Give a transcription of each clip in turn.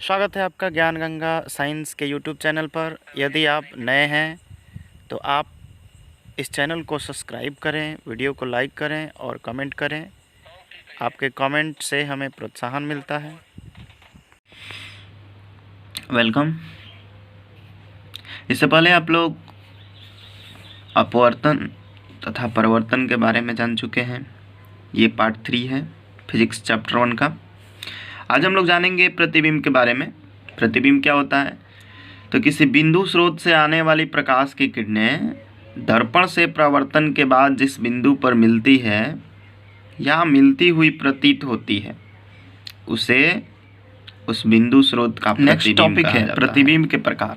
स्वागत है आपका ज्ञान गंगा साइंस के यूट्यूब चैनल पर। यदि आप नए हैं तो आप इस चैनल को सब्सक्राइब करें, वीडियो को लाइक करें और कमेंट करें। आपके कमेंट से हमें प्रोत्साहन मिलता है। वेलकम। इससे पहले आप लोग अपवर्तन तथा परिवर्तन के बारे में जान चुके हैं। ये पार्ट 3 है फिजिक्स चैप्टर 1 का। आज हम लोग जानेंगे प्रतिबिंब के बारे में। प्रतिबिंब क्या होता है? तो किसी बिंदु स्रोत से आने वाली प्रकाश की किरणें दर्पण से परावर्तन के बाद जिस बिंदु पर मिलती है या मिलती हुई प्रतीत होती है, उसे उस बिंदु स्रोत का नेक्स्ट टॉपिक है प्रतिबिंब के प्रकार।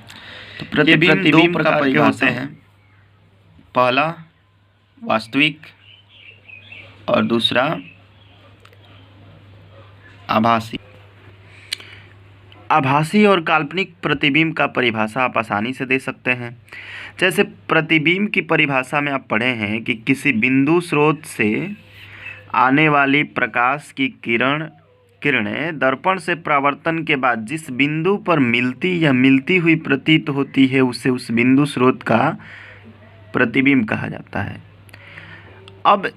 तो प्रतिबिंब दो प्रकार के होते हैं। पहला वास्तविक और दूसरा आभासी। आभासी और काल्पनिक प्रतिबिंब का परिभाषा आप आसानी से दे सकते हैं। जैसे प्रतिबिंब की परिभाषा में आप पढ़े हैं कि किसी बिंदु स्रोत से आने वाली प्रकाश की किरणें दर्पण से परावर्तन के बाद जिस बिंदु पर मिलती या मिलती हुई प्रतीत होती है, उसे उस बिंदु स्रोत का प्रतिबिंब कहा जाता है। अब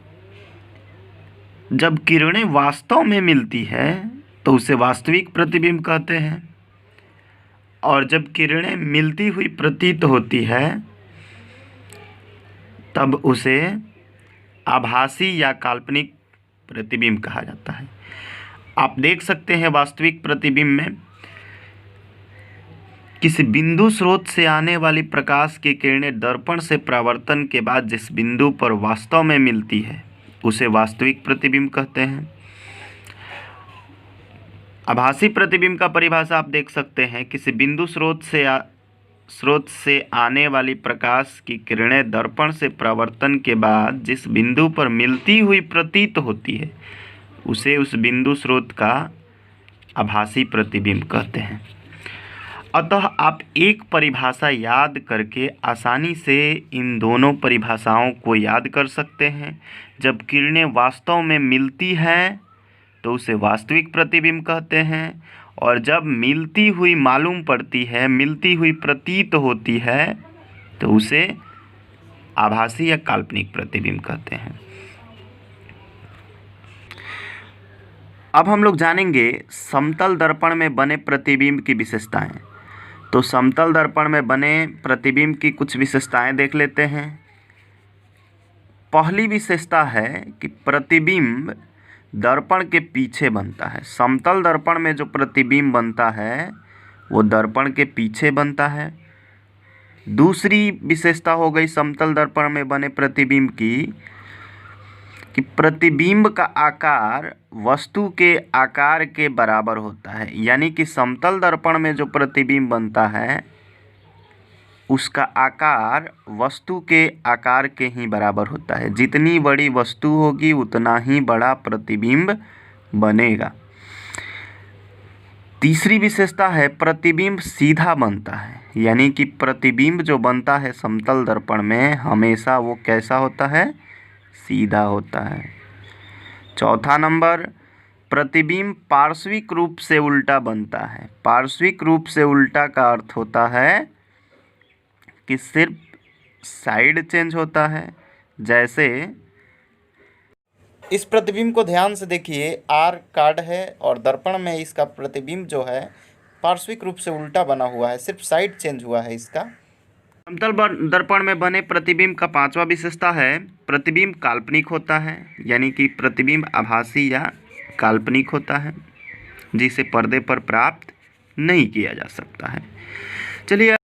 जब किरणें वास्तव में मिलती है तो उसे वास्तविक प्रतिबिंब कहते हैं, और जब किरणें मिलती हुई प्रतीत होती है तब उसे आभासी या काल्पनिक प्रतिबिंब कहा जाता है। आप देख सकते हैं वास्तविक प्रतिबिंब में किसी बिंदु स्रोत से आने वाली प्रकाश की किरणें दर्पण से परावर्तन के बाद जिस बिंदु पर वास्तव में मिलती है उसे वास्तविक प्रतिबिंब कहते हैं। आभासी प्रतिबिंब का परिभाषा आप देख सकते हैं। किसी बिंदु स्रोत से आने वाली प्रकाश की किरणें दर्पण से परावर्तन के बाद जिस बिंदु पर मिलती हुई प्रतीत होती है, उसे उस बिंदु स्रोत का आभासी प्रतिबिंब कहते हैं। अतः आप एक परिभाषा याद करके आसानी से इन दोनों परिभाषाओं को याद कर सकते हैं। जब किरणें वास्तव में मिलती हैं तो उसे वास्तविक प्रतिबिंब कहते हैं, और जब मिलती हुई मालूम पड़ती है, मिलती हुई प्रतीत होती है, तो उसे आभासी या काल्पनिक प्रतिबिंब कहते हैं। अब हम लोग जानेंगे समतल दर्पण में बने प्रतिबिंब की विशेषताएं। तो समतल दर्पण में बने प्रतिबिंब की कुछ विशेषताएं देख लेते हैं। पहली विशेषता है कि प्रतिबिंब दर्पण के पीछे बनता है। समतल दर्पण में जो प्रतिबिंब बनता है वो दर्पण के पीछे बनता है। दूसरी विशेषता हो गई समतल दर्पण में बने प्रतिबिंब की कि प्रतिबिंब का आकार वस्तु के आकार के बराबर होता है। यानी कि समतल दर्पण में जो प्रतिबिंब बनता है उसका आकार वस्तु के आकार के ही बराबर होता है। जितनी बड़ी वस्तु होगी उतना ही बड़ा प्रतिबिंब बनेगा। तीसरी विशेषता है प्रतिबिंब सीधा बनता है। यानी कि प्रतिबिंब जो बनता है समतल दर्पण में हमेशा वो कैसा होता है? सीधा होता है। चौथा नंबर, प्रतिबिंब पार्श्विक रूप से उल्टा बनता है। पार्श्विक रूप से उल्टा का अर्थ होता है कि सिर्फ साइड चेंज होता है। जैसे इस प्रतिबिंब को ध्यान से देखिए, आर कार्ड है और दर्पण में इसका प्रतिबिंब जो है पार्श्विक रूप से उल्टा बना हुआ है, सिर्फ साइड चेंज हुआ है इसका। समतल दर्पण में बने प्रतिबिंब का पांचवा विशेषता है प्रतिबिंब काल्पनिक होता है। यानी कि प्रतिबिंब आभासी या काल्पनिक होता है, जिसे पर्दे पर प्राप्त नहीं किया जा सकता है। चलिए